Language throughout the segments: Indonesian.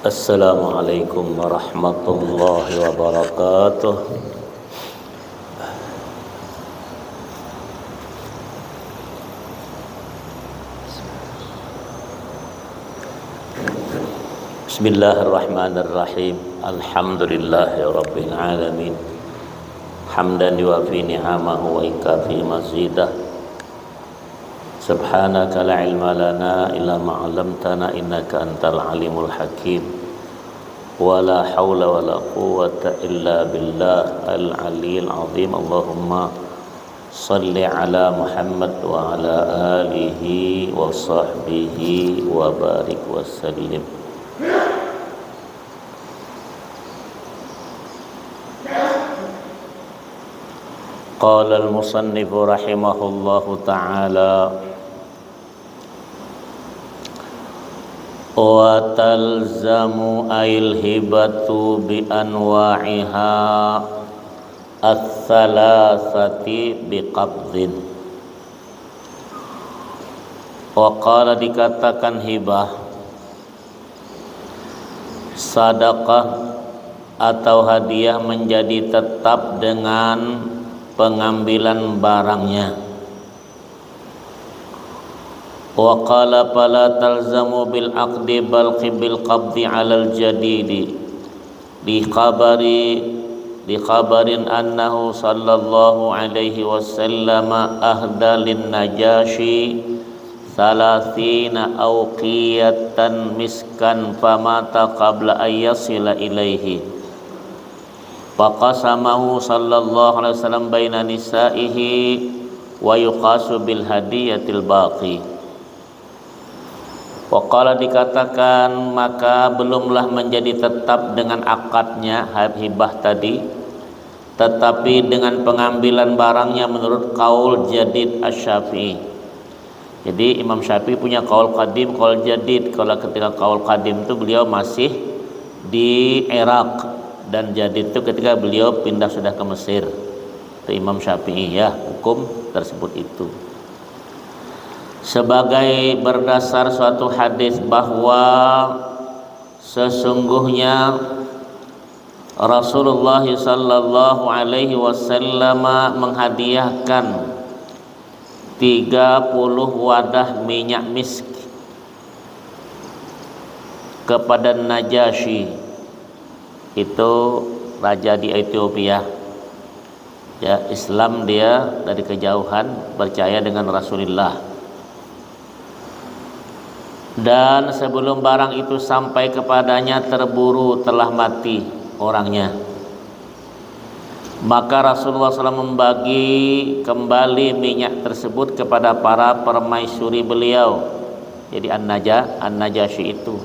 Assalamualaikum warahmatullahi wabarakatuh. Bismillahirrahmanirrahim. Alhamdulillahi rabbil alamin. Hamdan yuwafi ni'amahu wa ikafi mazidah. Subhanaka la ilma lana illa ma 'allamtana innaka antal alimul hakim. Wa la haula wa la quwwata illa billah al aliyyil azim. Allahumma salli ala Muhammad wa ala alihi wa sahbihi wa barik wa sallim. Qala al-musannif rahimahullahu ta'ala wa talzamu ail hibatu bi anwa'iha ats-tsalatsati bi qabdin. Wa qala dikatakan hibah, sedekah atau hadiah menjadi tetap dengan pengambilan barangnya. Wa qala fala talzamu bil aqdi bal bil qabdi 'alal jadidi di khabarin annahu sallallahu alaihi wasallam ahda lin najashi salasina awqiyatan miskan famata qabla ayyasila ilaihi faqasamahu sallallahu alaihi wasallam baina nisaihi wa yuqasu bil hadiyatil baqi. Waqala dikatakan maka belumlah menjadi tetap dengan akadnya hibah tadi, tetapi dengan pengambilan barangnya menurut qaul jadid asy-Syafi'i. Jadi Imam Syafi'i punya qaul qadim, qaul jadid. Kalau ketika qaul qadim itu beliau masih di Irak, dan jadid itu ketika beliau pindah sudah ke Mesir. Itu Imam Syafi'i ya, hukum tersebut itu. Sebagai berdasar suatu hadis bahwa sesungguhnya Rasulullah sallallahu alaihi wasallam menghadiahkan 30 wadah minyak misk kepada Najasyi, itu raja di Ethiopia. Ya, Islam dia dari kejauhan, percaya dengan Rasulullah. Dan sebelum barang itu sampai kepadanya terburu telah mati orangnya. Maka Rasulullah SAW membagi kembali minyak tersebut kepada para permaisuri beliau. Jadi An-Najasyi itu.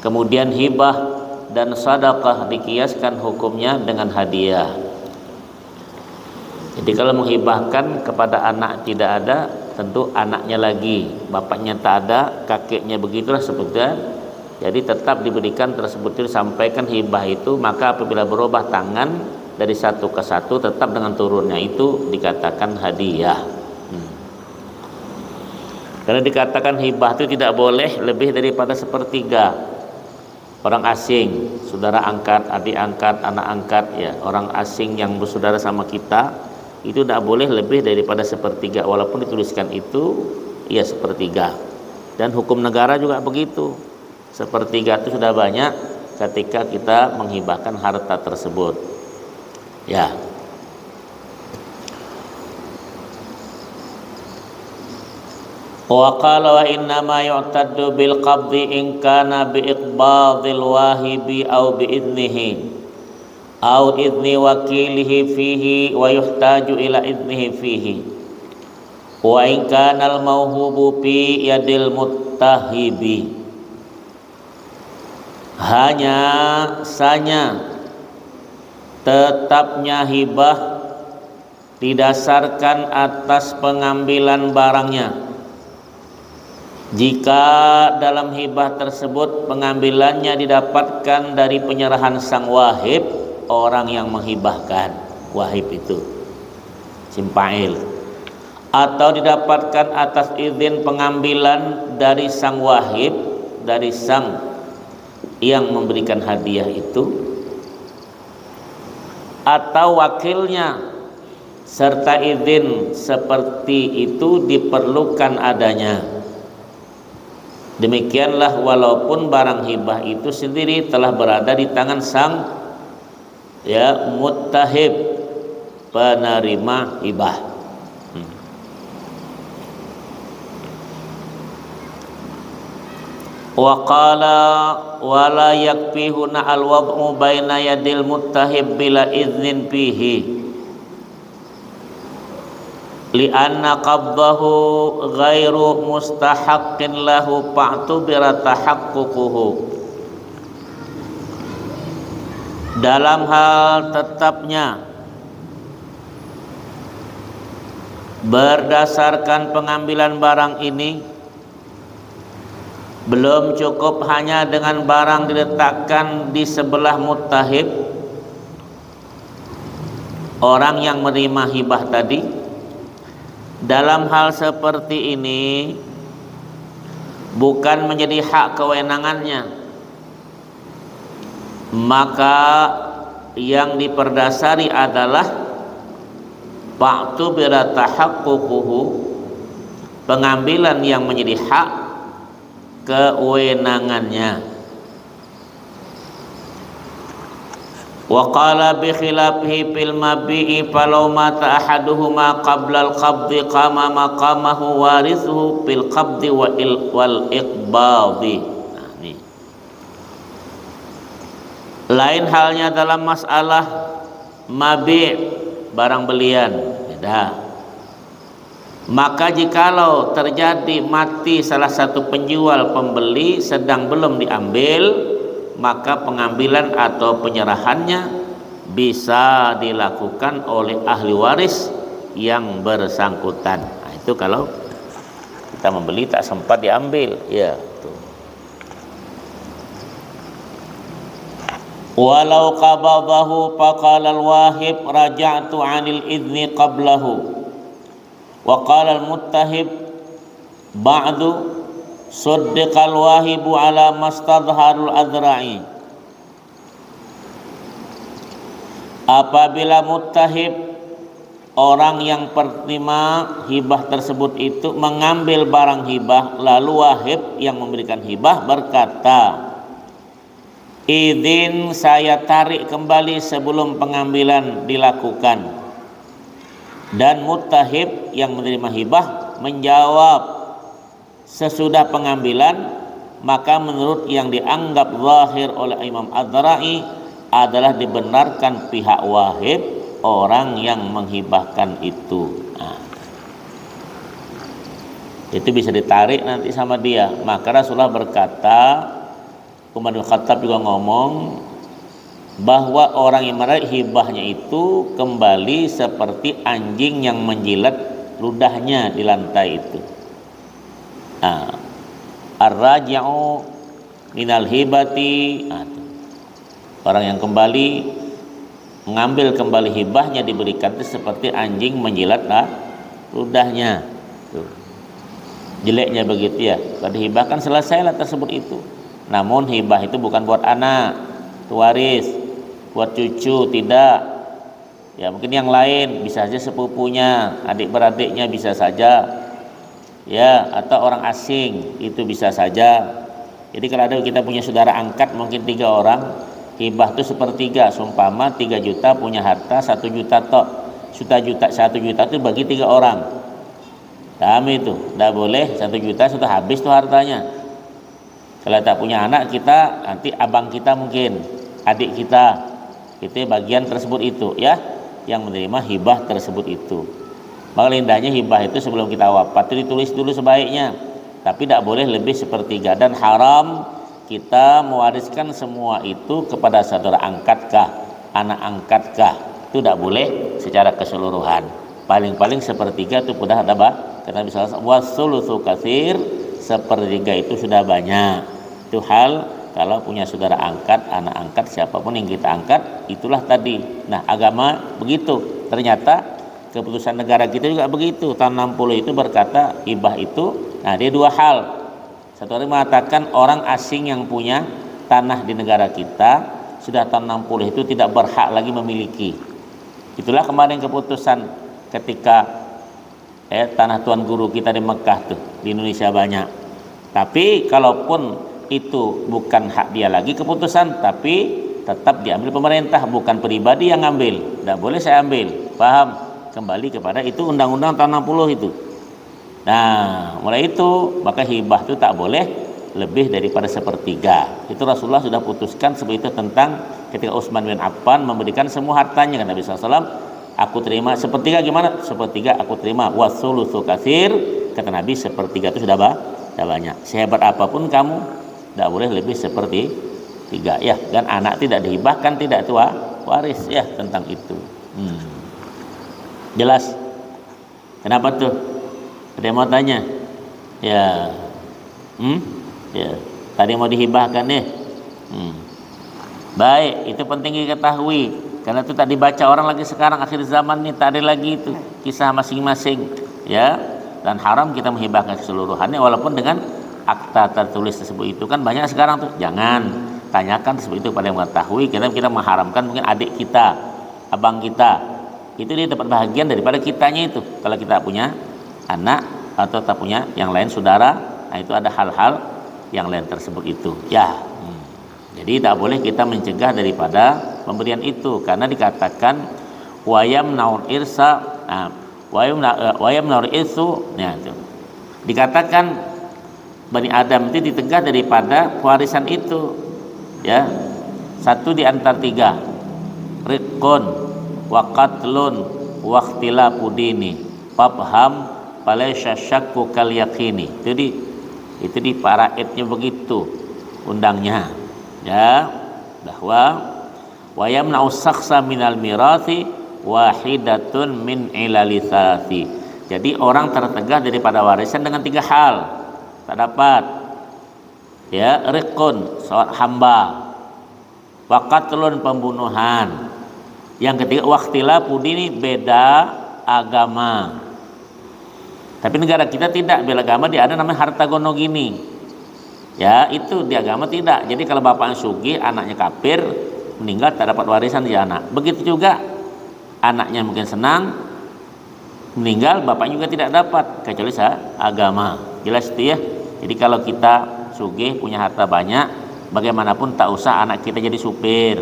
Kemudian hibah dan sedekah dikiaskan hukumnya dengan hadiah. Jadi kalau menghibahkan kepada anak tidak ada, tentu anaknya lagi, bapaknya tak ada, kakeknya begitulah sebutnya. Jadi tetap diberikan tersebut, disampaikan hibah itu, maka apabila berubah tangan dari satu ke satu tetap dengan turunnya itu dikatakan hadiah. Karena dikatakan hibah itu tidak boleh lebih daripada sepertiga. Orang asing, saudara angkat, adik angkat, anak angkat, ya, orang asing yang bersaudara sama kita, itu tidak boleh lebih daripada sepertiga, walaupun dituliskan itu ya sepertiga. Dan hukum negara juga begitu, sepertiga itu sudah banyak ketika kita menghibahkan harta tersebut ya. Wa qala wa inna ma yu'taddu bil qabdi in kana bi iqbadil wahibi aw bi idnihi au idni wakilihi fihi wa yuhtaju ila idnihi fihi wa in kana al mauhubu fi yadil muttahibi. Hanya sanya tetapnya hibah didasarkan atas pengambilan barangnya jika dalam hibah tersebut pengambilannya didapatkan dari penyerahan sang wahib, orang yang menghibahkan, wahib itu simpail, atau didapatkan atas izin pengambilan dari sang wahib, dari sang yang memberikan hadiah itu atau wakilnya, serta izin seperti itu diperlukan adanya. Demikianlah walaupun barang hibah itu sendiri telah berada di tangan sang muttahib, penerima hibah. Wa qala wa la yakfi huna al-wad'u baina yadil muttahib bila iznin fihi li'anna qabdahu ghairu mustahaqqin lahu fa'tubira tahaqququhu. Dalam hal tetapnya berdasarkan pengambilan barang ini belum cukup hanya dengan barang diletakkan di sebelah muttahib, orang yang menerima hibah tadi. Dalam hal seperti ini bukan menjadi hak kewenangannya, maka yang diperdasari adalah fa'tubira tahaqququhu, pengambilan yang menjadi hak kewenangannya. Wa qala bi khilafihi fil mabi'i falau mata ahaduhuma qabla al-qabdi qama maqamahu warithuhu fil qabdi wal iqbadi. Nah, ini. Lain halnya dalam masalah mabi', barang belian, beda. Maka jikalau terjadi mati salah satu penjual pembeli sedang belum diambil, maka pengambilan atau penyerahannya bisa dilakukan oleh ahli waris yang bersangkutan. Nah, itu kalau kita membeli tak sempat diambil, ya. Tuh. Walau qabadahu faqala al-wahib raja'tu 'anil idzni qablahu wa qala al-muttahib ba'du Saddiqal wahibu ala mastadharul adra'i. Apabila muttahib, orang yang penerima hibah tersebut itu mengambil barang hibah, lalu wahib yang memberikan hibah berkata, izin saya tarik kembali sebelum pengambilan dilakukan. Dan muttahib yang menerima hibah menjawab sesudah pengambilan, maka menurut yang dianggap zahir oleh Imam Ad-Dara'i adalah dibenarkan pihak wahib, orang yang menghibahkan itu. Nah, itu bisa ditarik nanti sama dia. Maka Rasulullah berkata, Umar bin Khattab juga ngomong bahwa orang yang menarik hibahnya itu kembali seperti anjing yang menjilat ludahnya di lantai itu. Ar-raji'u minal hibati, orang yang kembali mengambil kembali hibahnya diberikan itu seperti anjing menjilat ludahnya. Tuh. Jeleknya begitu ya. Kalau dihibahkan selesailah tersebut itu. Namun hibah itu bukan buat anak, waris, buat cucu, tidak. Ya mungkin yang lain, bisa saja sepupunya, adik beradiknya bisa saja. Ya, atau orang asing itu bisa saja. Jadi kalau ada kita punya saudara angkat mungkin 3 orang, hibah itu sepertiga, seumpama 3 juta punya harta 1 juta tok, 1 juta itu bagi 3 orang. Kami itu tidak boleh 1 juta sudah habis tuh hartanya. Kalau tak punya anak kita, nanti abang kita mungkin, adik kita, itu bagian tersebut itu ya, yang menerima hibah tersebut itu. Maka indahnya hibah itu sebelum kita wafat itu ditulis dulu sebaiknya, tapi tidak boleh lebih sepertiga, dan haram kita mewariskan semua itu kepada saudara angkatkah, anak angkatkah, itu tidak boleh secara keseluruhan. Paling-paling sepertiga itu sudah ada karena bisa wasulutsu katsir, sepertiga itu sudah banyak. Itu hal kalau punya saudara angkat, anak angkat, siapapun yang kita angkat, itulah tadi. Nah, agama begitu. Ternyata keputusan negara kita juga begitu. Tahun 60 itu berkata hibah itu, nah dia 2 hal. Satu hari mengatakan orang asing yang punya tanah di negara kita sudah tahun 60 itu tidak berhak lagi memiliki. Itulah kemarin keputusan ketika tanah tuan guru kita di Mekah tuh, di Indonesia banyak. Tapi kalaupun itu bukan hak dia lagi keputusan, tapi tetap diambil pemerintah, bukan pribadi yang ngambil. Tidak boleh saya ambil, paham? Kembali kepada itu undang-undang tahun 60 itu. Nah, mulai itu maka hibah itu tak boleh lebih daripada sepertiga. Itu Rasulullah sudah putuskan seperti itu tentang ketika Utsman bin Affan memberikan semua hartanya, kan Nabi SAW, aku terima sepertiga. Gimana? Sepertiga aku terima. Wasulusu katsir, kata Nabi, sepertiga itu sudah banyak. Sehebat apapun kamu, tidak boleh lebih seperti tiga, ya. Dan anak tidak dihibahkan, tidak tua waris, ya, tentang itu. Jelas? Kenapa tuh? Ada yang mau tanya? Ya. Ya. Tadi mau dihibahkan ya. Baik, itu penting diketahui. Karena itu tak dibaca orang lagi sekarang akhir zaman nih, tak ada lagi itu kisah masing-masing, ya. Dan haram kita menghibahkan keseluruhannya walaupun dengan akta tertulis tersebut itu kan banyak sekarang tuh. Jangan tanyakan seperti itu pada yang mengetahui. Kita mengharamkan mungkin adik kita, abang kita, itu dia dapat bahagian daripada kitanya itu. Kalau kita punya anak atau tak punya yang lain saudara, nah itu ada hal-hal yang lain tersebut itu, ya. Jadi tak boleh kita mencegah daripada pemberian itu, karena dikatakan wayam naur irsa, wayam naur irsu, ya, itu. Dikatakan Bani Adam itu ditegah daripada warisan itu, ya. Satu di antara tiga, riqun wa qatlun wa ikhtilafu dini fafham falaysa syakku kal yaqini. Jadi itu di paraitnya begitu undangnya, ya, bahwa wayam nausaksa minal mirasi wahidatun min ilalisasi. Jadi orang tertegah daripada warisan dengan tiga hal. Tak dapat, ya, riqun, seorang hamba, waqatlun, pembunuhan, yang ketiga waqtilafu dini, beda agama. Tapi negara kita tidak, bela agama dia ada namanya harta gono gini, ya, itu di agama tidak. Jadi kalau bapaknya sugih, anaknya kafir, meninggal tak dapat warisan dia anak. Begitu juga anaknya mungkin senang, meninggal bapaknya juga tidak dapat kecuali agama. Jelas itu, ya. Jadi kalau kita sugih punya harta banyak, bagaimanapun tak usah anak kita jadi supir.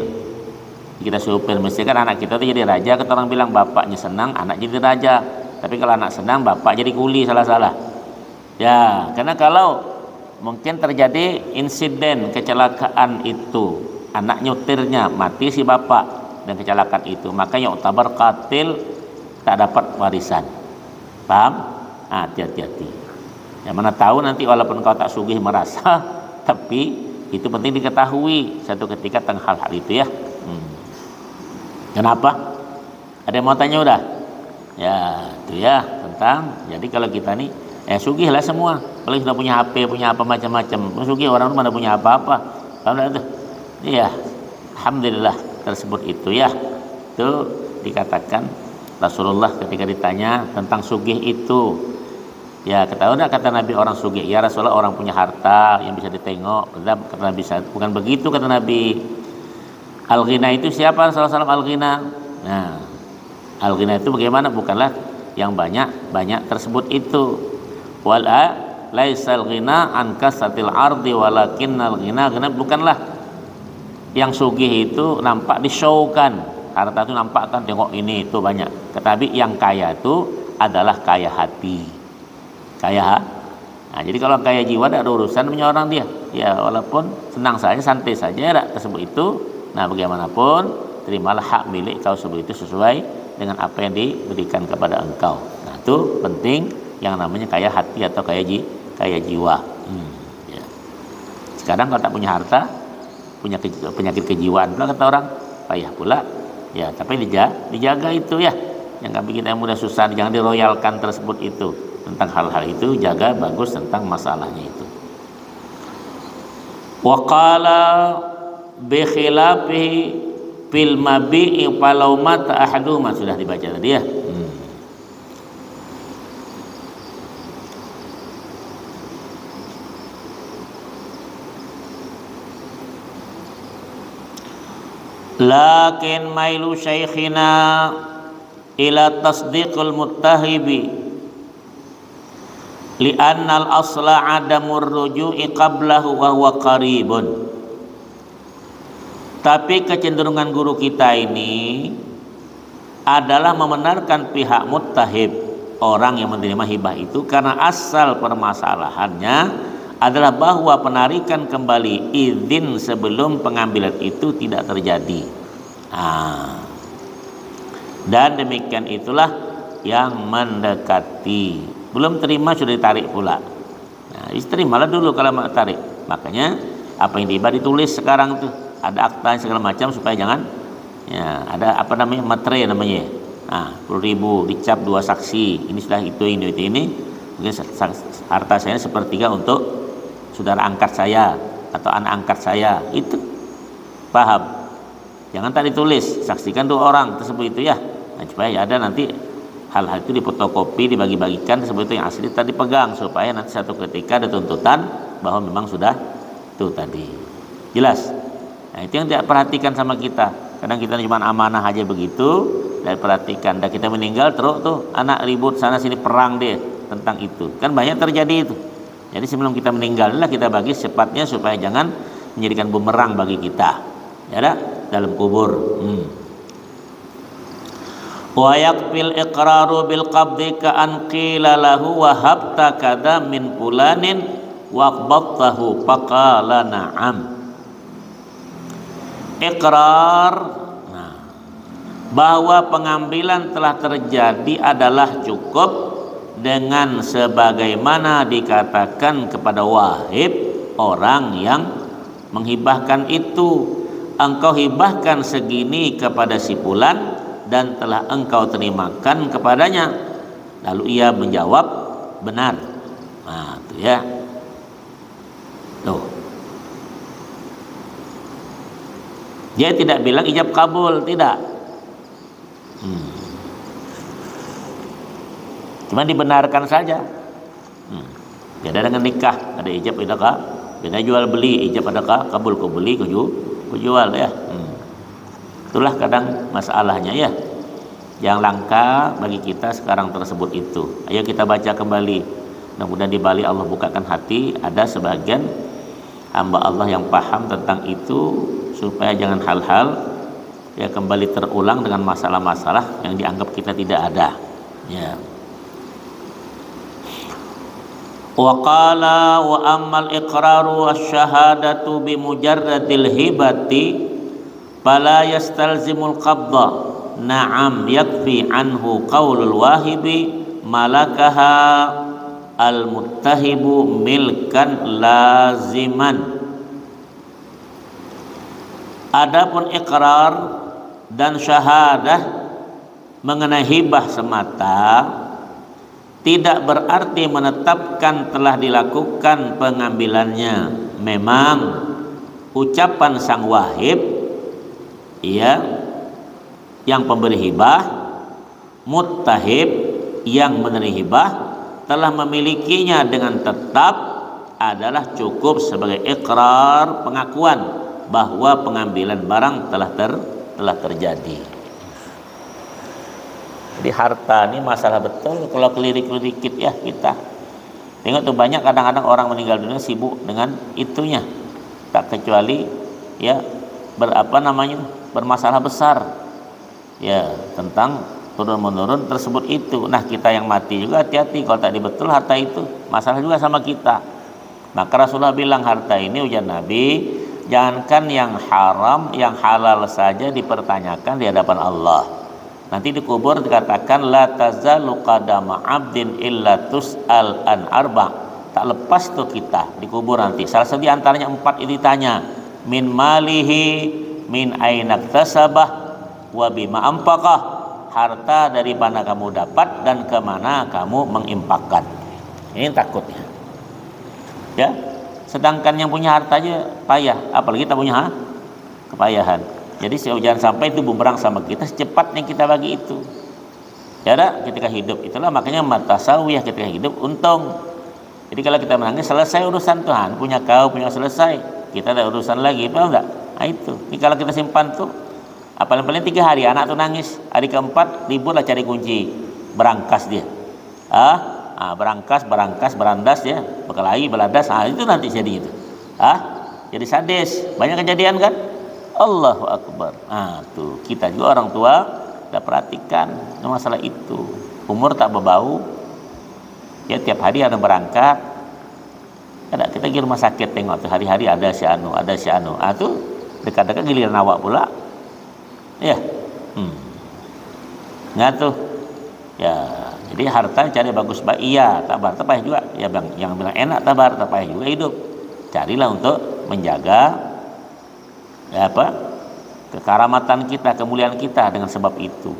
Kita supir, mesti kan anak kita itu jadi raja. Kata orang bilang bapaknya senang, anak jadi raja. Tapi kalau anak senang, bapak jadi kuli, salah-salah. Ya, karena kalau mungkin terjadi insiden kecelakaan itu, anak nyetirnya mati si bapak dan kecelakaan itu, makanya utabar qatil, tak dapat warisan. Paham? Hati-hati. Yang mana tahu nanti walaupun kau tak sugih merasa, tapi itu penting diketahui satu ketika tentang hal-hal itu, ya. Kenapa? Ada yang mau tanya udah? Ya, itu ya tentang. Jadi kalau kita nih sugih lah semua. Kalau sudah punya HP, punya apa macam-macam. Sugih orang mana punya apa-apa. Paham tak itu? Iya. Alhamdulillah tersebut itu, ya. Itu dikatakan Rasulullah ketika ditanya tentang sugih itu. Ya, ketahuan kata Nabi orang sugih, ya Rasulullah orang punya harta yang bisa ditengok. Kata Nabi, bukan begitu kata Nabi. Al-ghina itu siapa? Rasulullah al-ghina. Nah, al-ghina itu bagaimana? Bukanlah yang banyak tersebut itu. Wala laisal ghina an kasatil ardi walakinnal ghina, bukanlah yang sugih itu nampak di-show-kan. Harta itu nampak kan, tengok ini itu banyak. Tetapi yang kaya itu adalah kaya hati. Nah, jadi kalau kaya jiwa tidak ada urusan punya orang dia, ya, walaupun senang saja, santai saja, tidak tersebut itu. Nah, bagaimanapun terimalah hak milik kau sebut itu sesuai dengan apa yang diberikan kepada engkau. Nah, itu penting yang namanya kaya hati atau kaya jiwa. Ya. Sekarang kalau tak punya harta, punya penyakit kejiwaan pula kata orang, payah pula. Ya, tapi dijaga itu, ya. Yang nggak bikin yang mudah susah, jangan diroyalkan tersebut itu. Tentang hal-hal itu jaga bagus tentang masalahnya itu. Wa qala bi khilafihi fil mabi'i falau mata ahaduhuma, sudah dibaca tadi, ya. Lakin mailu syaikhina ila tasdiqul muttahibi li'anna al-asla adamur ruju'i qablahu wa huwa qaribun. Tapi kecenderungan guru kita ini adalah membenarkan pihak muttahib, orang yang menerima hibah itu, karena asal permasalahannya adalah bahwa penarikan kembali izin sebelum pengambilan itu tidak terjadi. Dan demikian itulah yang mendekati. Belum terima sudah ditarik pula. Nah, terimalah dulu kalau mau tarik. Makanya apa yang dihibah ditulis sekarang tuh, ada akta segala macam supaya jangan ya, ada apa namanya, matre namanya. 10.000 dicap 2 saksi, ini sudah ini mungkin harta saya sepertiga untuk saudara angkat saya atau anak angkat saya, itu paham. Jangan tak ditulis, saksikan 2 orang tersebut itu ya. Nah, supaya ada nanti hal-hal itu difotokopi, dibagi-bagikan tersebut itu yang asli tadi pegang, supaya nanti satu ketika ada tuntutan bahwa memang sudah itu tadi. Jelas? Nah, itu yang tidak perhatikan sama kita. Kadang kita cuma amanah aja begitu, dan perhatikan. Dan kita meninggal terus tuh anak ribut sana sini, perang deh tentang itu. Kan banyak terjadi itu. Jadi sebelum kita meninggal lah kita bagi secepatnya supaya jangan menjadikan bumerang bagi kita. Ya dah, dalam kubur. Wa yakfil iqraru bil qabdi ka an qila lahu wa habta kada min fulanin wa qabtahu faqala na'am. Iqrar, bahwa pengambilan telah terjadi adalah cukup dengan sebagaimana dikatakan kepada wahib, orang yang menghibahkan itu, engkau hibahkan segini kepada si fulan dan telah engkau terimakan kepadanya. Lalu ia menjawab benar. Nah, itu ya. Tuh. Dia tidak bilang ijab kabul, tidak. Cuma dibenarkan saja. Beda dengan nikah, ada ijab adakah? Beda jual beli, ijab adakah? Kabul kau beli, kau jual ya. Itulah kadang masalahnya ya. Yang langka bagi kita sekarang tersebut itu. Ayo kita baca kembali. Mudah-mudahan di balik Allah bukakan hati, ada sebagian hamba Allah yang paham tentang itu, supaya jangan hal-hal ya kembali terulang dengan masalah-masalah yang dianggap kita tidak ada. Ya. Wa qala wa ammal iqraru wasyahadatu bi mujarradil hibati fala yastalzimul qabda. Na'am yakfi anhu qaulul wahibi malakaha al muttahibu milkan laziman. Adapun ikrar dan syahadah mengenai hibah semata tidak berarti menetapkan telah dilakukan pengambilannya. Memang ucapan sang wahib, ya, yang pemberi hibah, muttahib yang menerima hibah telah memilikinya dengan tetap adalah cukup sebagai ikrar, pengakuan bahwa pengambilan barang telah terjadi. Jadi harta ini masalah betul. Kalau keliru dikit ya kita tengok tuh, banyak kadang-kadang orang meninggal dunia sibuk dengan itunya, tak kecuali ya bermasalah besar ya tentang turun-menurun tersebut itu. Nah, kita yang mati juga hati-hati kalau tadi betul harta itu masalah juga sama kita. Maka Rasulullah bilang harta ini, ujar Nabi, jangankan yang haram, yang halal saja dipertanyakan di hadapan Allah. Nanti dikubur dikatakan la tazalu qadama 'abdin illa tus'al an arba'. Tak lepas tuh kita dikubur nanti. Salah satu di antaranya 4 itu ditanya, min malihi, min aina iktasabah, wa bima anfaqah. Harta dari mana kamu dapat dan ke mana kamu menginfakkan. Ini takutnya. Ya. Sedangkan yang punya harta aja payah, apalagi kita punya kepayahan. Jadi jangan sampai itu bumerang sama kita secepatnya kita bagi itu. Ya dah, ketika hidup itulah makanya matasawiyah, ketika hidup untung. Jadi kalau kita menangis selesai urusan Tuhan, punya kau punya selesai, kita ada urusan lagi, paham enggak? Nah itu. Ini kalau kita simpan tuh Paling-paling 3 hari anak tuh nangis. Hari keempat ribut lah cari kunci, berangkas dia. Berangkas, berandas ya, berkelahi, beladas. Itu nanti jadi itu. Jadi sadis. Banyak kejadian kan? Allahu Akbar. Tuh kita juga orang tua kita perhatikan masalah itu. Umur tak berbau. Ya tiap hari ada berangkat. Ada kita pergi rumah sakit tengok tuh hari-hari ada si anu. Tuh dekat-dekat giliran awak pula. Ya. Tuh. Ya, jadi harta cari bagus baik. Iya, tabar tak payah juga. Ya bang, yang bilang enak tabar tak payah juga hidup. Carilah untuk menjaga kekaramatan kita, kemuliaan kita dengan sebab itu.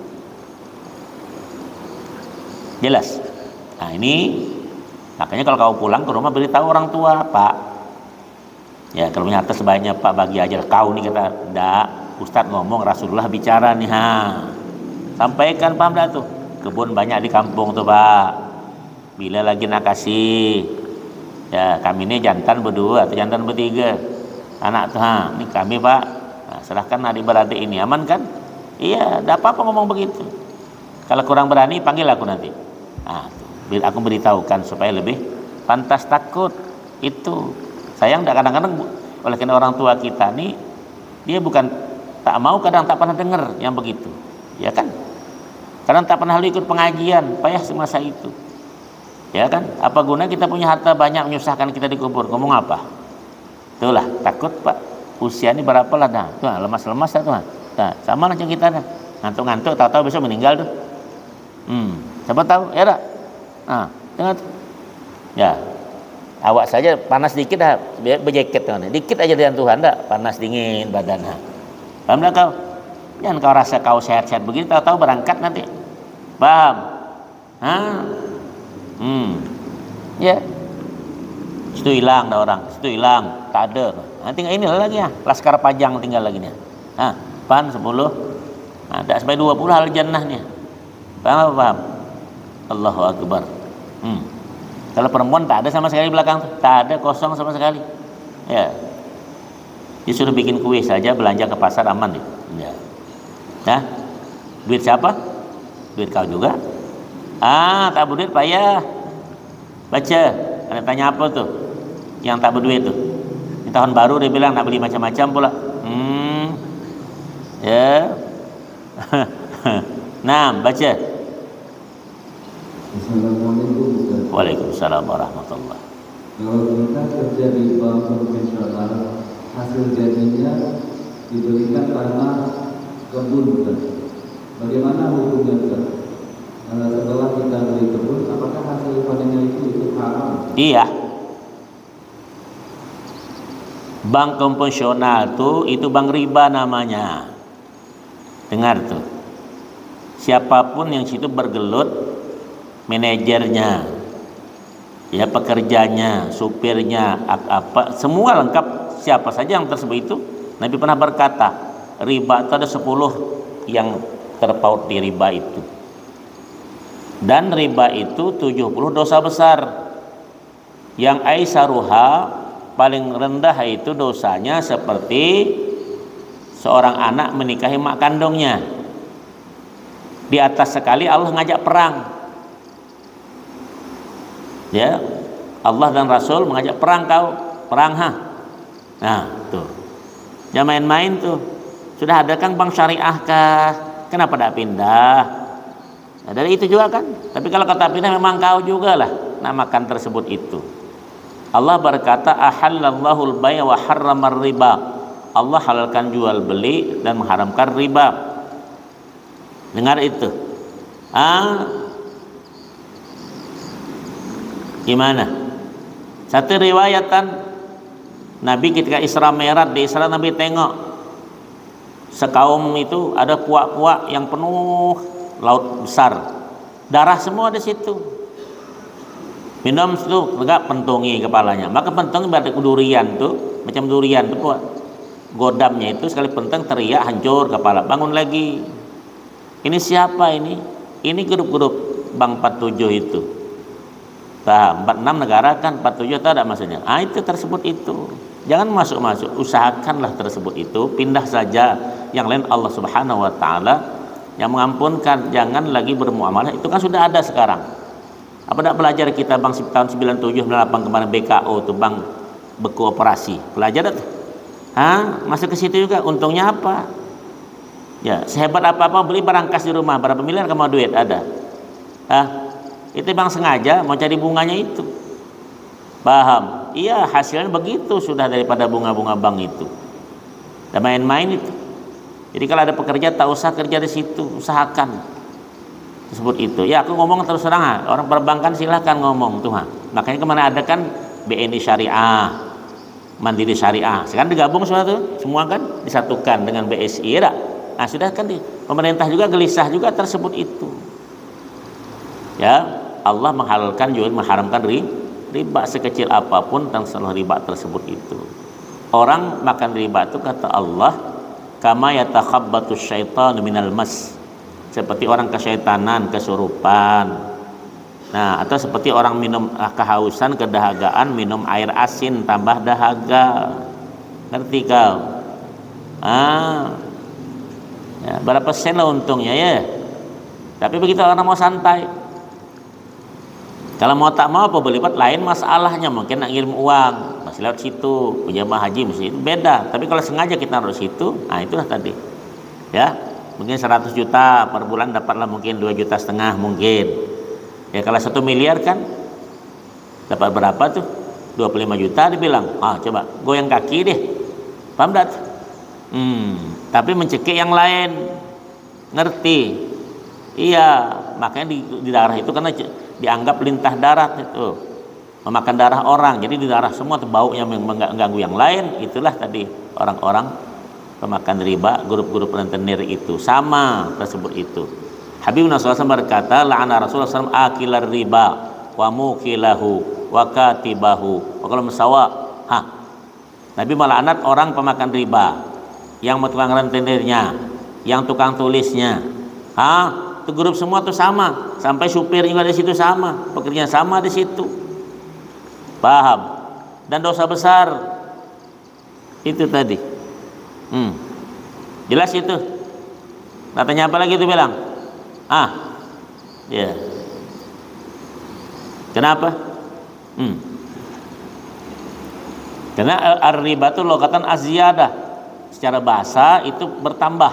Jelas. Ini makanya kalau kau pulang ke rumah beritahu orang tua, Pak. Ya, kalau punya harta sebanyak Pak bagi aja. Kau nih kata, enggak, Ustaz ngomong, Rasulullah bicara nih, sampaikan, paham dah tuh. Kebun banyak di kampung tuh, Pak. Bila lagi nak kasih, ya kami ini jantan berdua atau jantan bertiga. Anak tuh, ini kami, Pak. Serahkan adik-beradik ini, aman kan? Iya, enggak apa-apa ngomong begitu. Kalau kurang berani panggil aku nanti. Tuh, aku beritahukan supaya lebih pantas takut. Itu sayang enggak kadang-kadang oleh karena orang tua kita nih dia bukan tak mau, kadang tak pernah dengar yang begitu, ya kan? Kadang tak pernah ikut pengajian, payah semasa itu, ya kan? Apa guna kita punya harta banyak menyusahkan kita dikubur? Ngomong apa? Itulah takut, Pak. Usia ini berapa lah dah? Tuh lemas-lemas dah tuh. Sama macam kita dah. Ngantuk-ngantuk, tahu-tahu besok meninggal tuh. Siapa tahu? Ya tak? Tengok. Ya. Awak saja panas dikit dah berjaket tuh. Dikit aja dengan Tuhan dah panas dingin badan. Paham tak kau? Jangan kau rasa kau sehat-sehat begini, tahu-tahu berangkat nanti. Paham? Ya. Situ hilang dah orang, situ hilang, tak ada. Tinggal inilah lagi ya, Laskar Pajang tinggal lagi nih. Pan 10. Tak sampai 20 hal jannahnya. Paham apa paham? Allahu Akbar. Kalau perempuan tak ada sama sekali belakang, tak ada, kosong sama sekali. Ya. Dia suruh bikin kue saja, belanja ke pasar aman nih. Ya. Duit siapa? Duit kau juga. Tak berduit payah. Baca. Ada tanya apa tuh? Yang tak berduit tuh. Di tahun baru dia bilang nak beli macam-macam pula. Ya. Baca. Assalamualaikum. Waalaikumsalam warahmatullahi. Kalau kita kerja di bank konvensional, hasil jadinya diberikan tanah kebun, Ustaz. Bagaimana hukumnya, Ustaz? Setelah kita beli kebun, apakah hasil panennya itu haram? Iya. Bank konvensional tuh itu bank riba namanya. Dengar tuh. Siapapun yang situ bergelut, manajernya, ya pekerjanya, supirnya, apa semua lengkap, siapa saja yang tersebut itu. Nabi pernah berkata, riba itu ada 10 yang terpaut di riba itu. Dan riba itu 70 dosa besar. Yang aisaruha paling rendah itu dosanya seperti seorang anak menikahi mak kandungnya. Di atas sekali Allah ngajak perang. Ya, Allah dan Rasul mengajak perang perang tuh. Jangan main-main tuh. Sudah ada kan bank syariah kah? Kenapa tidak pindah? Dari itu juga kan. Tapi kalau kata pindah memang kau juga lah namakan tersebut itu. Allah berkata ahallallahu al-bay' wa harramar riba. Allah halalkan jual beli dan mengharamkan riba. Dengar itu. Gimana? Satu riwayatan Nabi ketika Isra Mi'raj, di Isra Nabi tengok sekaum itu ada puak-puak yang penuh laut besar, darah semua di situ. Minum itu tegak pentungi kepalanya, maka pentung berarti durian tuh, macam durian tuh puak. Godamnya itu sekali pentung teriak hancur kepala, bangun lagi. Ini siapa ini? Ini grup-grup Bank 47 itu. 46 negara kan, 47 tak ada maksudnya. Itu tersebut itu. Jangan masuk-masuk, usahakanlah tersebut itu, pindah saja. yang lain Allah Subhanahu wa taala yang mengampunkan. Jangan lagi bermuamalah, itu kan sudah ada sekarang. Apa tidak belajar kita Bang tahun 97 98 kemarin BKO tuh Bang beku operasi. Belajar tuh. Masuk ke situ juga, untungnya apa? Ya, sehebat apa-apa beli barang kas di rumah, berapa miliar kamu duit ada. Itu Bang sengaja mau cari bunganya itu. Paham? Iya, hasilnya begitu sudah daripada bunga-bunga bank itu. Dan main-main itu. Jadi kalau ada pekerja tak usah kerja di situ, usahakan tersebut itu. Ya, aku ngomong terus terang, orang perbankan silahkan ngomong tuh. Makanya kemana ada kan BNI Syariah, Mandiri Syariah. Sekarang digabung semua kan disatukan dengan BSI ya. Nah, sudah kan pemerintah juga gelisah juga tersebut itu. Ya, Allah menghalalkan juga mengharamkan riba sekecil apapun tentang riba tersebut itu. Orang makan riba itu kata Allah, kama yatakhabbatus syaitanu minal mas. Seperti orang kesyaitanan, kesurupan. Nah, atau seperti orang minum kehausan, kedahagaan, minum air asin tambah dahaga. Ngerti kau? Ya, berapa sen lah untungnya ya. Tapi begitu orang mau santai. Kalau mau tak mau apa berlipat lain masalahnya, mungkin nak ngirim uang masih lewat situ, penjamaah haji mesti itu beda. Tapi kalau sengaja kita naruh situ, nah itulah tadi. Ya, mungkin 100 juta per bulan dapatlah mungkin 2,5 juta mungkin. Ya kalau 1 miliar kan dapat berapa tuh? 25 juta dibilang. Coba goyang kaki deh. Paham tak? Tapi mencekik yang lain. Ngerti? Iya, makanya di darah itu karena dianggap lintah darat itu. Memakan darah orang. Jadi di darah semua tuh baunya mengganggu yang lain. Itulah tadi orang-orang pemakan riba, grup-grup rentenir itu sama tersebut itu. Habibuna SAW berkata, la'ana Rasulullah SAW akilar riba wa mukilahu wa katibahu wa kalau musawa. Nabi melaknat orang pemakan riba, yang tukang rentenirnya, yang tukang tulisnya. Itu grup semua tuh sama, sampai supir juga di situ sama, pekerjaan sama di situ. Paham? Dan dosa besar itu tadi. Jelas itu. Katanya apa lagi itu bilang? Ya. Kenapa? Karena ar-riba itu logatan az-ziyadah. Secara bahasa itu bertambah.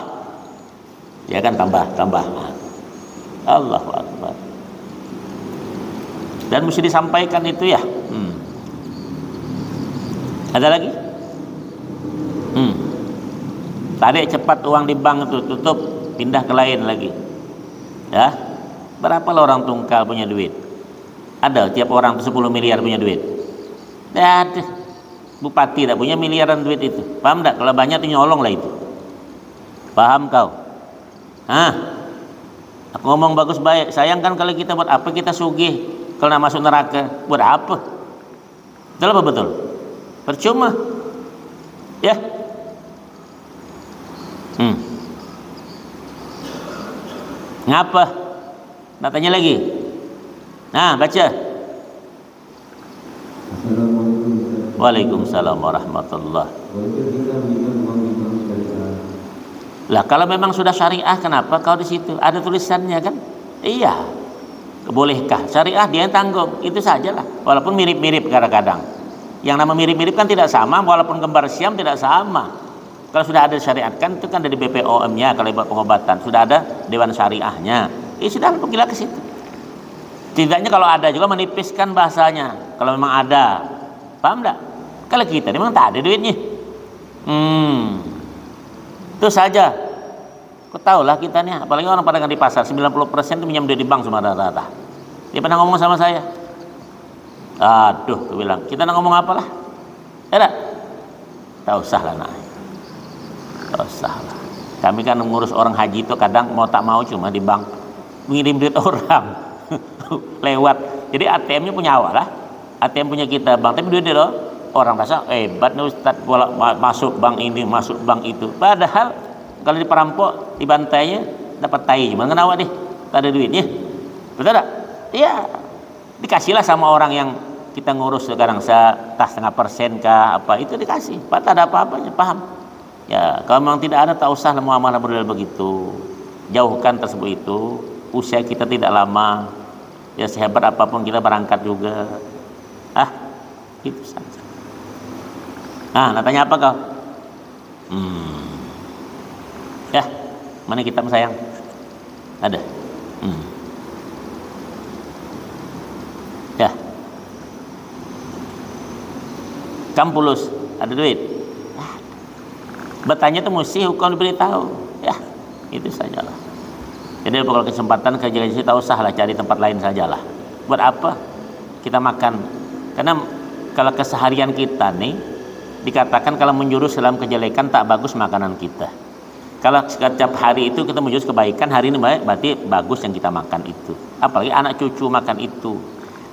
Ya kan tambah. Allahu Akbar. Dan mesti disampaikan itu ya. Ada lagi? Tarik cepat uang di bank itu, tutup, pindah ke lain lagi. Ya, berapa lah orang tungkal punya duit? Ada tiap orang 10 miliar punya duit. Ada. Bupati tak punya miliaran duit itu. Paham tak? Kalau banyak tuh nyolong lah itu. Paham kau? Aku ngomong bagus baik. Sayang kan kalau kita buat apa kita sugih kalau nak masuk neraka? Buat apa? Betul apa betul? Percuma. Ya. Ngapa? Nak tanya lagi? Baca. Waalaikumsalam warahmatullahi. Lah kalau memang sudah syariah, kenapa kau di situ? Ada tulisannya kan? Iya. Bolehkah? Syariah dia yang tanggung. Itu sajalah. Walaupun mirip-mirip kadang-kadang. Yang nama mirip-mirip kan tidak sama, walaupun kembar siam tidak sama. Kalau sudah ada syariat kan itu kan dari BPOM-nya kalau buat pengobatan, sudah ada dewan syariahnya. Sudah pergilah ke situ. Tidaknya kalau ada juga menipiskan bahasanya. Kalau memang ada. Paham enggak? Kalau kita memang tak ada duitnya. Itu saja. Kau tahulah kita nih, apalagi orang pada di pasar 90% itu minjam duit di bank semua rata-rata. Dia pernah ngomong sama saya. Aduh, aku bilang, kita nak ngomong apalah? Tak usah lah nak. Tak usah lah. Kami kan mengurus orang haji itu kadang mau tak mau cuma di bank mengirim duit orang lewat. Jadi ATM-nya punya awal lah. ATM punya kita bank, tapi duit dia loh. Orang rasa hebat nih Ustaz, masuk bank ini, masuk bank itu. Padahal kalau diperampok, dibantainya dapat tai. Gimana kenapa deh? Tak ada duitnya. Betul tak? Iya. Dikasihlah sama orang yang kita ngurus sekarang 0,5% kah apa itu dikasih. Pak tak ada apa-apanya, paham? Ya, kalau memang tidak ada, tak usah muamalah model begitu. Jauhkan tersebut itu. Usia kita tidak lama. Ya sehebat apapun kita berangkat juga. Itu saja. Nak tanya apa kau? Ya, mana kitab sayang? Ada. Ya. Kampulus, ada duit? Bertanya itu mesti hukum diberitahu. Ya, itu sajalah. Jadi kalau kesempatan kerja di situ, tak usahlah cari tempat lain sajalah. Buat apa kita makan? Karena kalau keseharian kita nih dikatakan kalau menjurus dalam kejelekan tak bagus makanan kita. Kalau setiap hari itu kita menjurus kebaikan, hari ini baik, berarti bagus yang kita makan itu. Apalagi anak cucu makan itu.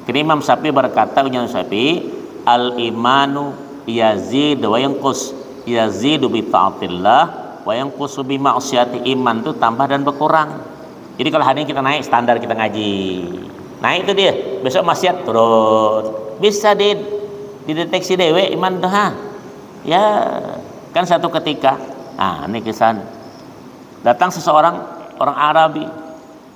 Kini Imam Syafi'i berkata, Imam Syafi'i, al-imanu yazidu wa yanqus, yazidu bi ta'atillah wa yanqusu bi ma'siyati. Iman itu tambah dan berkurang. Jadi kalau hari ini kita naik standar kita ngaji, naik itu dia, besok maksiat turun. Bisa dideteksi dewe iman tuh. Ya, kan satu ketika, ini kisah. Datang seseorang orang Arabi,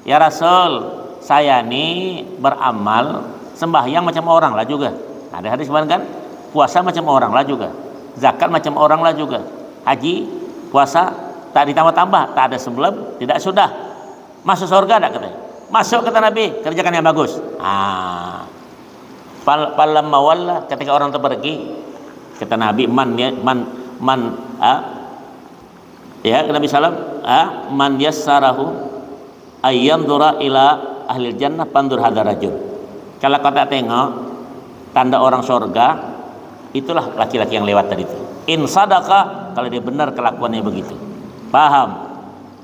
ya Rasul, saya ini beramal sembahyang macam orang lah juga. Ada hadis kan? Puasa macam orang lah juga. Zakat macam orang lah juga. Haji, puasa tak ditambah-tambah, tak ada sebelum, tidak sudah. Masuk surga tak katanya? Masuk kata Nabi, kerjakan yang bagus. Falamma walla, ketika orang itu pergi, kata Nabi, Nabi sallam, man yassarahu ayyandura ila ahli jannah pandur hadar rajul. Kalau kau tak tengok tanda orang surga, itulah laki-laki yang lewat tadi itu. In sadaqah, kalau dia benar kelakuannya begitu. Paham?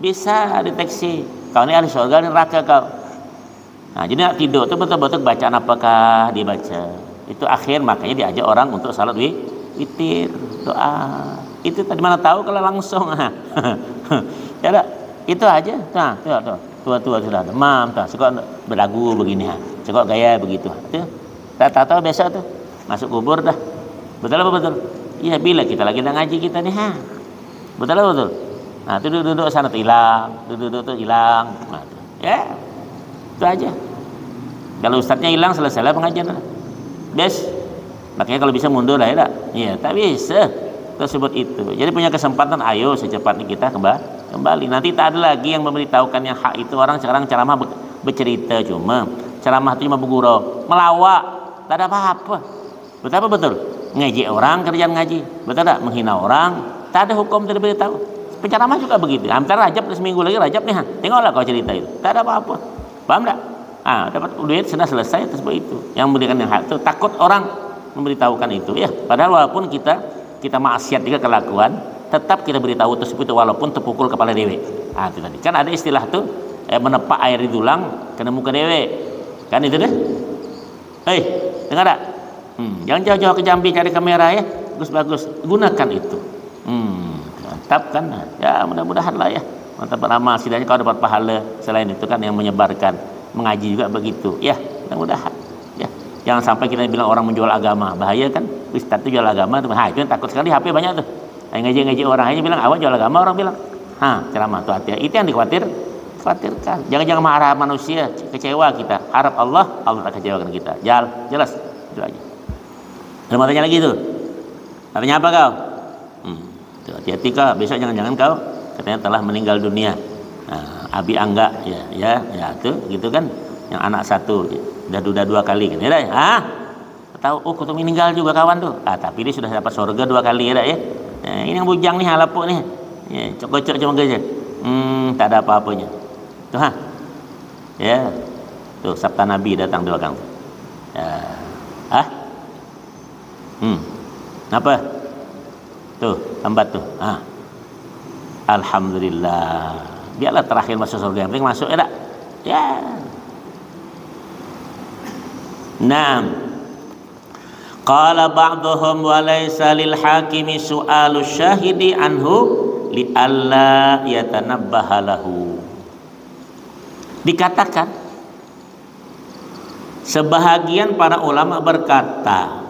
Bisa deteksi. Kau ini ahli surga, ini neraka kau. Jadi nak tidur tu betul-betul bacaan apakah dia baca. Itu akhir, makanya diajak orang untuk salat witir, doa. Itu tadi mana tahu kalau langsung. Ya tak? Itu aja. Tuh. Tua-tua sudah ada. Suka berlagu begini. Suka gaya begitu. Tak tahu besok tu masuk kubur dah. Betul apa betul? Iya, bila kita lagi nak ngaji kita nih. Betul apa betul? Tu duduk sana tu hilang, duduk tu hilang. Ya, itu aja. Kalau ustadznya hilang, selesailah pengajian. Bes. Makanya kalau bisa mundur lah ya tak? Iya, tak bisa tersebut itu. Jadi punya kesempatan, ayo secepatnya kita kembali. Nanti tak ada lagi yang memberitahukan yang hak itu. Orang sekarang ceramah bercerita cuma. Ceramah itu cuma bergurau, melawak, tak ada apa-apa. Betul apa betul? Ngaji orang, kerjaan ngaji. Betul tak? Menghina orang, tak ada hukum tidak beritahu. Penceramah juga begitu. Antara Rajab seminggu lagi Rajab nih, tengoklah kau cerita itu. Tak ada apa-apa. Paham tak? Dapat duit sudah selesai tersebut itu. Yang memberikan yang hak itu takut orang memberitahukan itu ya. Padahal walaupun kita maksiat juga kelakuan, tetap kita beritahu tersebut walaupun terpukul kepala dewe. Itu tadi. Kan ada istilah tuh menepak air di tulang kena muka dewe. Kan itu deh. Dengar tak? Jangan jauh-jauh ke Jambi cari kamera ya. Bagus-bagus. Gunakan itu. Mantap kan? Ya mudah-mudahan lah ya. Mantap beramal. Setidaknya kau dapat pahala. Selain itu kan yang menyebarkan, mengaji juga begitu. Ya mudah-mudahan. Ya. Jangan sampai kita bilang orang menjual agama. Bahaya kan? Ustaz itu jual agama. Itu takut sekali. HP banyak tuh. Ngaji-ngaji orang hanya bilang awak jual agama, orang bilang ceramah tuh hati. Itu yang dikhawatirkan. Jangan marah manusia, kecewa kita. Harap Allah tak kecewakan kita. Jelas itu aja. Ada mau tanya lagi tuh? Tanya apa kau? Hati-hati kau. Besok jangan-jangan kau katanya telah meninggal dunia. Abi Angga ya tuh gitu kan. Yang anak satu udah 2 kali kan. Ya tahu kau tuh meninggal juga kawan tuh. Tapi dia sudah dapat surga 2 kali ya. Ini yang bujang nih, lapuk nih. Ya, cocok cuma kerja. Tak ada apa-apanya. Tuh Ya. Tuh sabta Nabi datang di belakang. Apa? Tuh, lambat tuh. Alhamdulillah. Biarlah terakhir masuk surga. Yang penting masuk ya tak? Ya. Qala ba'dhum wa laysa lil hakimi su'alu syahidi anhu li alla yatanabbaha lahu. Dikatakan sebahagian para ulama berkata,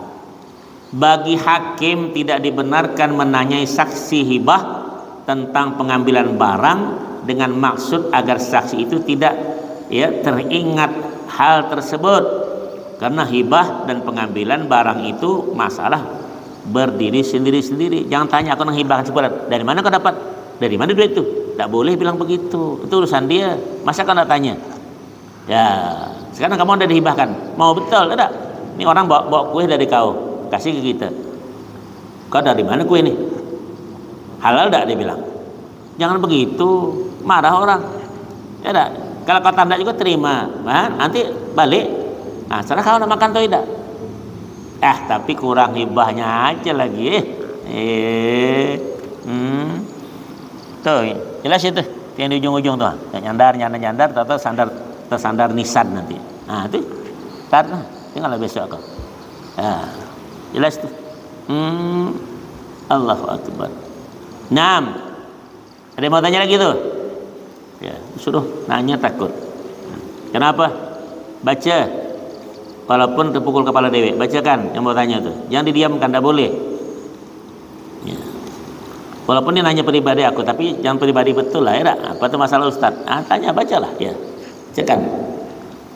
bagi hakim tidak dibenarkan menanyai saksi hibah tentang pengambilan barang dengan maksud agar saksi itu tidak teringat hal tersebut, karena hibah dan pengambilan barang itu masalah berdiri sendiri-sendiri. Jangan tanya aku menghibahkan sebulan, dari mana kau dapat, dari mana duit itu, tidak boleh bilang begitu, itu urusan dia. Masa kau nak tanya? Ya sekarang kamu udah dihibahkan, mau betul tidak? Ini orang bawa kue dari kau, kasih ke kita, kau dari mana kue ini, halal tidak? Dia bilang jangan begitu, marah orang. Ya tidak, kalau kau tanda juga terima, nanti balik. Nah sekarang kau nak makan tuh tidak? Tapi kurang hibahnya aja lagi. Tuh jelas itu yang di ujung-ujung tuh, nyandar tersandar nisan nanti. Nah itu karena tinggal besok kau. Jelas tuh. Allahu Akbar. 6. Ada yang mau tanya lagi tuh? Ya, suruh nanya takut. Kenapa? Baca. Walaupun terpukul kepala dewek, bacakan yang mau tanya tuh. Jangan didiamkan, tidak boleh. Ya. Walaupun dia nanya pribadi aku, tapi jangan pribadi betul lah ya. Apa tuh masalah Ustaz? Tanya, bacalah ya. Bacakan.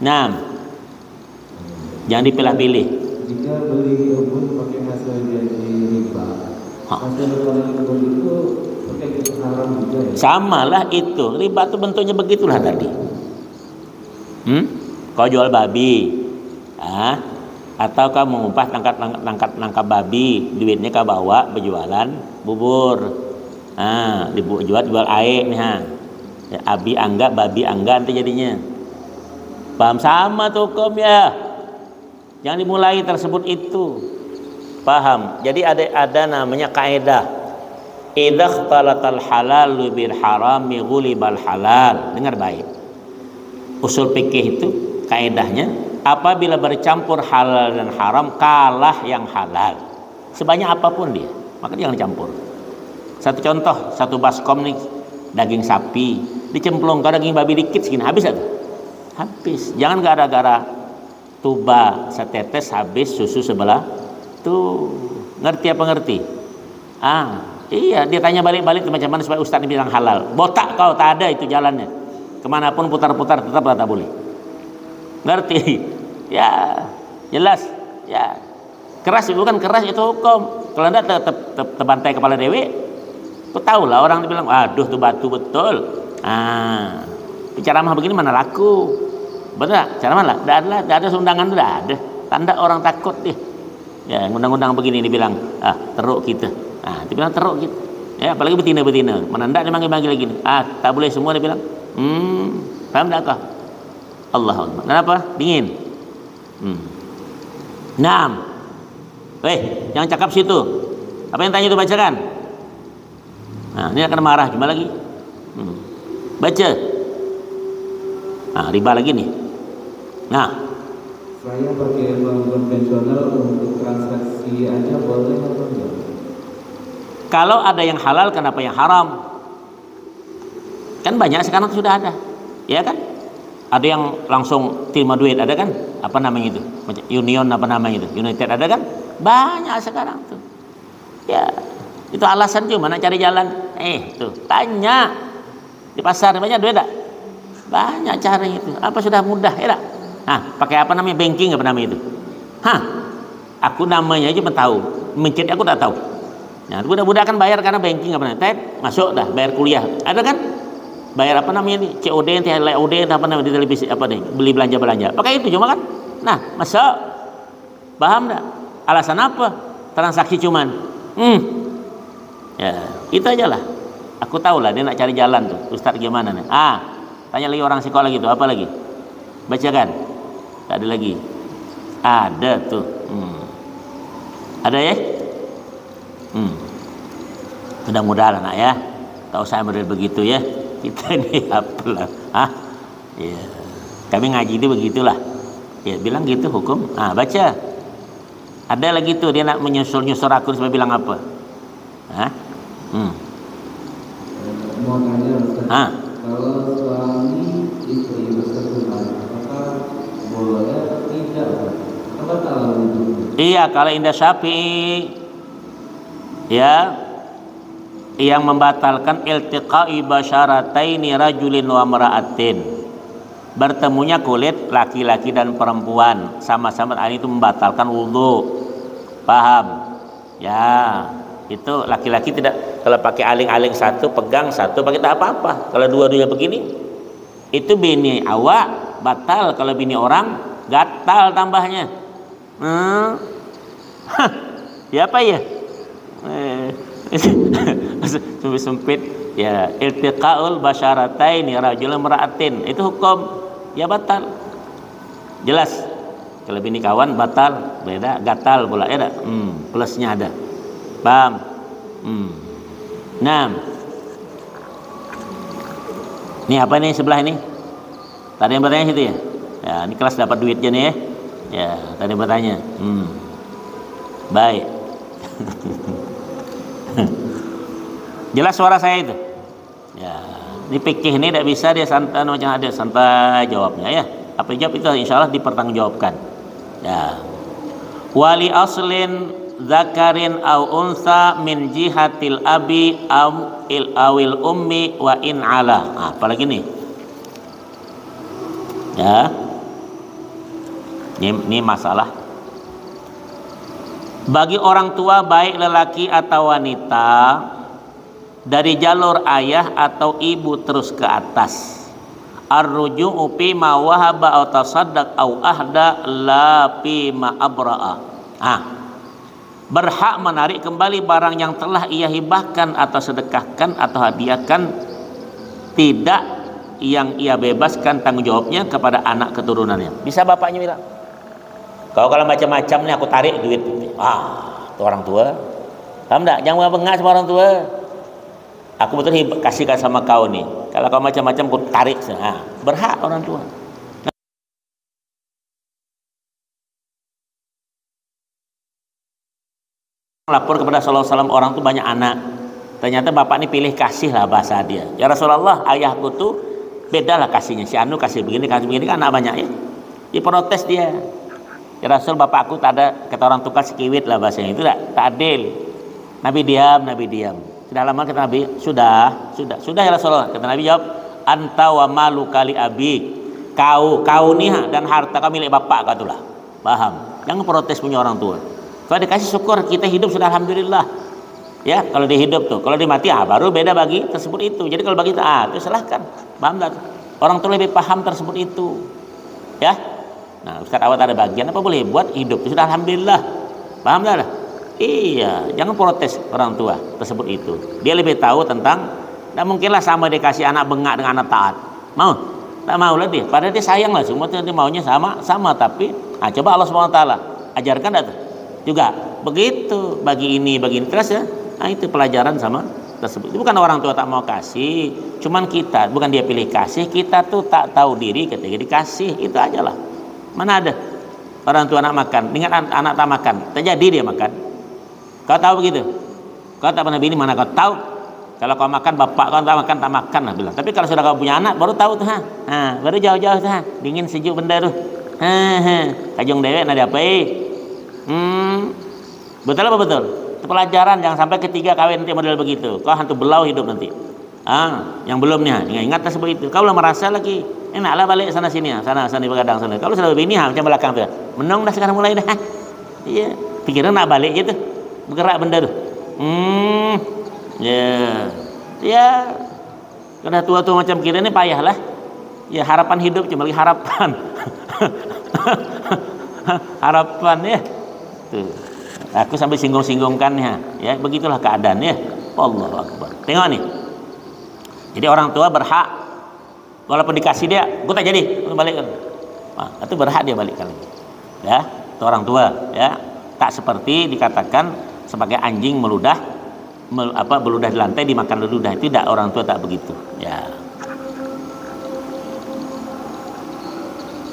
6. Jangan dipilah-pilih. Jika beli kebun pakai hasil dari riba, hasil dari kebun itu pakai itu haram juga ya? Samalah itu, riba itu bentuknya begitulah tadi. Kau jual babi, atau kau mengumpah tangkap babi, duitnya kau bawa berjualan bubur, jual air nih, abi angga babi angga nanti jadinya. Paham sama tuh hukum ya? Jangan dimulai tersebut itu. Paham? Jadi ada namanya kaidah. Idza ikhtalatal halal bil harami ghulibal halal. Dengar baik. Usul fikih itu kaidahnya, apabila bercampur halal dan haram, kalah yang halal. Sebanyak apapun dia, maka jangan campur. Satu contoh, satu baskom nih, daging sapi dicemplung ke daging babi dikit segini, habis atau? Habis. Jangan gara-gara tuba setetes habis susu sebelah. Tuh, ngerti apa ngerti? Iya, dia tanya balik-balik macam mana supaya Ustaz bilang halal. Botak kau, tak ada itu jalannya. Kemanapun putar-putar tetap tak boleh. Ngerti? Ya, jelas. Ya, keras bukan keras itu hukum. Kalau anda terbantai kepala dewi, kau tahu lah orang dibilang, aduh tuh batu betul. Ceramah begini mana laku? Betul? Ceramah lah, tidak ada undangan, tidak ada. Tanda orang takut deh. Ya, undang-undang begini dibilang, teruk kita. Dibilang teruk kita. Ya, apalagi betina-betina. Mana tidak dia manggil-manggil lagi. Tak boleh semua dia bilang. Paham tak kau? Allah Akbar. Kenapa? Dingin. 6. Jangan cakap situ. Apa yang tanya itu bacakan. Ini akan marah gimana lagi? Baca. Riba lagi nih. Saya pakai bank konvensional untuk transaksi aja boleh atau enggak? Kalau ada yang halal, kenapa yang haram? Kan banyak sekarang sudah ada, ya kan? Ada yang langsung terima duit, ada kan? Apa namanya itu? Union apa namanya itu? United ada kan? Banyak sekarang tuh. Ya, itu alasan cuma nak cari jalan. Tuh tanya di pasar banyak duit tak? Banyak cara itu. Apa sudah mudah ya tak? Pakai apa namanya banking apa namanya itu? Aku namanya aja pun tahu. Mencet aku tak tahu. Nah, budak-budak kan bayar karena banking apa namanya? Masuk dah bayar kuliah. Ada kan? Bayar apa namanya ini? COD, LOD apa namanya di televisi apa nih? Beli belanja. Pakai itu cuma kan? Nah, masuk. Paham tak? Alasan apa? Transaksi cuman. Ya, itu aja lah. Aku tahu lah dia nak cari jalan tuh. Ustaz gimana nih? Tanya lagi orang sekolah gitu, apa lagi? Bacakan. Tak ada lagi. Ada tuh. Ada ya? Mudah-mudahan anak ya. Tak usah model begitu ya. Kita ini apalah. Ya. Kami ngaji itu begitulah. Ya, bilang gitu hukum. Baca. Ada lagi tuh dia nak menyusul aku supaya bilang apa? Mau tanya Ustaz. Kalau suami istri bersentuhan, apakah boleh atau tidak? Apa tahu itu? Iya, kalau indah Syafi'i ya yang membatalkan iltiqa'i basyarataini rajulin wa mara'atin, bertemunya kulit laki-laki dan perempuan sama-sama, itu membatalkan wudu. Paham? Ya, itu laki-laki tidak, kalau pakai aling-aling satu, pegang satu, pakai tak apa-apa. Kalau dua-duanya begini, itu bini awak batal. Kalau bini orang gatal tambahnya. Ya apa ya? Sempit ya, iltiqaul basyarataini rajulun mar'atin, itu hukum ya batal. Jelas. Kalau bini kawan batal, beda gatal pula ya, plusnya ada. Paham? Nah, ini apa nih sebelah ini? Tadi yang bertanya situ ya? Ya, ini kelas dapat duitnya nih ya. Ya, tadi bertanya. Baik. Jelas suara saya itu? Ya, ini fikih ini tidak bisa dia santai macam ada santai jawabnya ya. Apa jawab itu insyaallah dipertanggungjawabkan. Ya. Wali aslin zakarin au unsa min jihatil abi awil ummi wa in ala. Apalagi nih? Ya. Ini masalah. Bagi orang tua baik lelaki atau wanita, dari jalur ayah atau ibu terus ke atas, ar-ruju'u fi ma wahaba aw tasaddaq aw ahda la fi ma abra'a. Berhak menarik kembali barang yang telah ia hibahkan atau sedekahkan atau hadiahkan, tidak yang ia bebaskan tanggung jawabnya kepada anak keturunannya. Bisa bapaknya bilang, kau kalau macam-macam nih aku tarik duit. Itu orang tua. Paham enggak? Jangan bengak sama orang tua. Aku betul kasihkan sama kau nih. Kalau kau macam-macam aku tarik. Berhak orang tua. Lapor kepada Rasulullah SAW, orang tuh banyak anak. Ternyata bapak ini pilih kasih lah bahasa dia. Ya Rasulullah, ayahku tuh beda lah kasihnya. Si Anu kasih begini kan anak banyak ya. Diprotes dia. Ya Rasul, bapakku tak ada, kata orang tukar sekiwit lah bahasanya, itu tak adil. Nabi diam. Sudah lama kata Nabi, sudah ya Rasulullah. Kata Nabi jawab, anta wa malu kali abi, kau nih dan harta kau milik bapak kau itulah. Paham? Jangan protes punya orang tua. Kalau dikasih syukur, kita hidup sudah alhamdulillah. Ya, kalau dia hidup tuh, kalau dia mati baru beda bagi tersebut itu. Jadi kalau bagi itu silahkan. Paham tak? Orang tua lebih paham tersebut itu. Ya. Nah, Ustaz awak ada bagian apa boleh buat hidup sudah alhamdulillah. Paham tak? Iya, jangan protes orang tua tersebut itu. Dia lebih tahu tentang, tidak mungkinlah sama dia kasih anak bengak dengan anak taat. Mau? Tak mau lah dia. Padahal dia sayang lah, semua dia maunya sama tapi coba Allah SWT ajarkan tak juga begitu, bagi ini terus ya. Itu pelajaran sama tersebut. Itu bukan orang tua tak mau kasih, cuman kita, bukan dia pilih kasih, kita tuh tak tahu diri ketika dikasih, itu aja lah. Mana ada orang tua anak makan dengan anak tak makan, terjadi dia makan. Kau tahu begitu? Kau tak pernah bini, mana kau tahu? Kalau kau makan, bapak kau tak makan lah bilang. Tapi kalau sudah kau punya anak, baru tahu tuh baru jauh-jauh tuh dingin sejuk benda tuh. Kajong dewek ada apa? Betul apa betul? Itu pelajaran, jangan sampai ketiga kawin nanti model begitu. Kau hantu belau hidup nanti. Yang belum nih, ingat tersebut itu. Kau belum merasa lagi, enaklah balik sana sini, sana di Begadang sana. Kalau sudah begini macam belakang tuh, menong dah sekarang mulai dah. Iya, pikiran nak balik gitu, bergerak benda tuh. Ya, karena tua-tua macam kita ini payahlah. Ya harapan hidup cuma lagi harapan, harapan ya. Tuh, aku sampai singgung-singgungkan ya, begitulah keadaan ya. Allahu Akbar. Tengok nih. Jadi orang tua berhak, walaupun dikasih dia, gue tak jadi, gue balikkan. Itu berhak dia balikkan. Ya, itu orang tua. Ya, tak seperti dikatakan sebagai anjing meludah di lantai dimakan leludah. Itu tidak, orang tua tak begitu. Ya.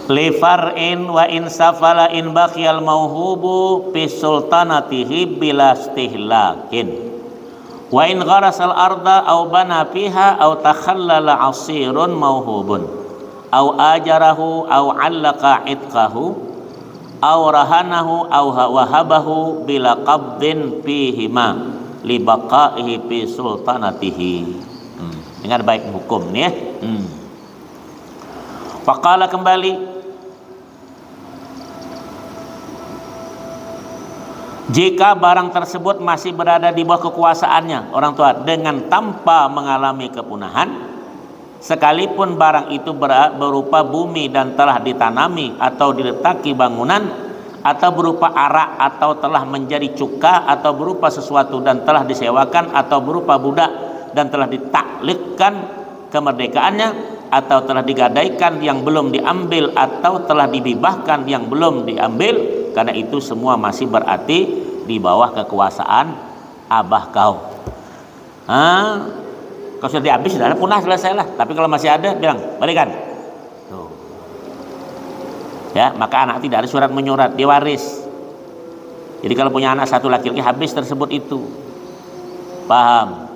Li far'in wa in safala in bakhiyal mauhubu fi sultanatihi bila istihlakin. Wa in gharasal arda aw bana fiha aw takhallala asirun mauhubun aw ajarahu aw allaqa itqahu aw rahanahu aw wahabahu bila qabdin fihima li baqaihi fi sultanatihi. Dengar baik hukum ni ya. Faqala kembali, jika barang tersebut masih berada di bawah kekuasaannya orang tua dengan tanpa mengalami kepunahan, sekalipun barang itu berupa bumi dan telah ditanami atau diletaki bangunan, atau berupa arak atau telah menjadi cuka, atau berupa sesuatu dan telah disewakan, atau berupa budak dan telah ditaklikkan kemerdekaannya, atau telah digadaikan yang belum diambil, atau telah dibibahkan yang belum diambil, karena itu semua masih berarti di bawah kekuasaan abah kau. Kalau sudah dihabis sudah punah, selesai lah. Tapi kalau masih ada, bilang balikan. Tuh. Ya, maka anak tidak ada surat menyurat, dia waris. Jadi kalau punya anak satu laki-laki, habis tersebut itu. Paham?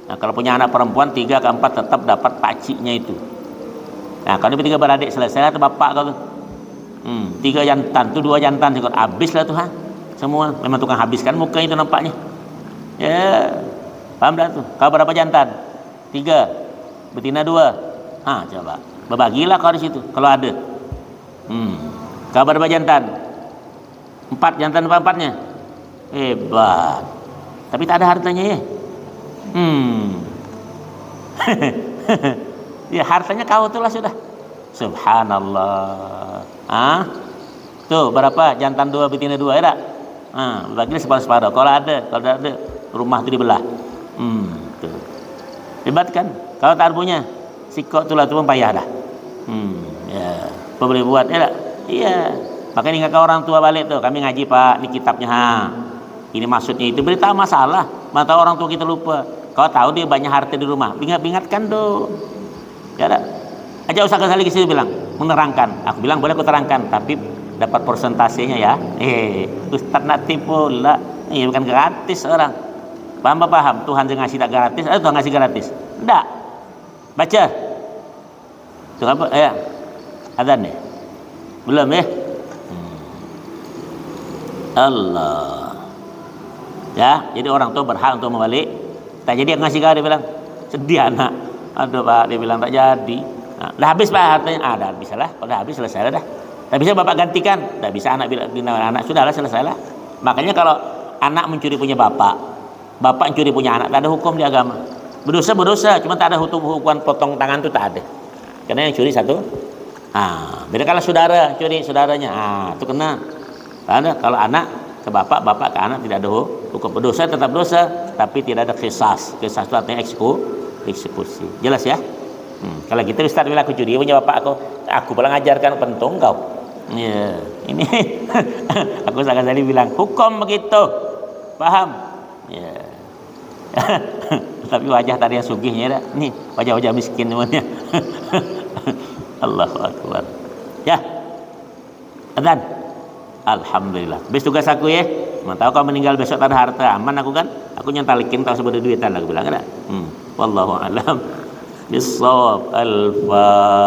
Nah, kalau punya anak perempuan 3 ke 4 tetap dapat pakciknya itu. Nah, kalau ini 3 beradik, selesai lah tuh bapak kau tuh. 3 jantan, tuh 2 jantan ikut habis lah tuh semua. Memang tukang habiskan muka itu nampaknya. Ya, paham dah tuh. Kau berapa jantan? 3, betina 2. Coba berbagilah kau di situ kalau ada. Kau berapa jantan? 4 jantan, 4-4-nya. Hebat. Tapi tak ada hartanya ya. Ya hartanya kau tu lah sudah. Subhanallah. Tuh berapa jantan 2 betina 2 ya tak? Bagilah separuh-separuh. Kalau ada rumah tu dibelah. Tuh. Hebat kan? Kalau tak punya sikok tu lah tu pun payah dah. Ya, apa boleh buat ya tak? Iya. Makanya ingat orang tua balik tuh, kami ngaji Pak, ini kitabnya. Ini maksudnya itu, berita masalah. Mata orang tua kita lupa. Kau tahu dia banyak harta di rumah, ingatkan tuh. Ya tak? Aja Ustaz Ghazali ke sini bilang, menerangkan. Aku bilang boleh aku terangkan, tapi dapat persentasenya ya. Ustaz nak tipu lah. Ini bukan gratis orang. Paham? Tuhan jangan ngasih tak gratis. Tuhan ngasih gratis. Enggak. Baca. Itu apa? Ya. Adzan nih. Belum ya? Allah. Ya, jadi orang tua berhak untuk membalik. Tak jadi yang ngasih kau, dia bilang sedih anak. Aduh Pak, dia bilang tak jadi. Dah habis Pak hartanya. Dah bisa lah. Kalau dah habis selesai dah. Tak bisa bapak gantikan. Tak bisa anak bilang anak sudahlah selesai lah. Makanya kalau anak mencuri punya bapak mencuri punya anak, tak ada hukum di agama. Berdosa, cuma tak ada hukuman potong tangan tu tak ada. Karena yang curi satu. Beda kalau saudara curi saudaranya. Itu kena. Ada kalau anak ke bapak ke anak tidak ada hukum. Berdosa tetap dosa, tapi tidak ada qisas. Qisas itu artinya eksekusi. Jelas ya? Kalau kita Ustaz bilang aku curi punya bapak aku pula ngajarkan pentung kau. Ya, ini aku sangat tadi bilang hukum begitu. Paham? Ya. Tapi wajah tadi yang sugihnya dah. Nih, wajah-wajah miskin semuanya. Allahu akbar. Ya. Adzan. Alhamdulillah. Habis tugas aku ya. Tahu kau meninggal besok tak ada harta, aman aku kan? Aku nyantalikin tahu sebagai duitan aku bilang ada. Wallahu a'lam. Bissawab. Al-Fatihah.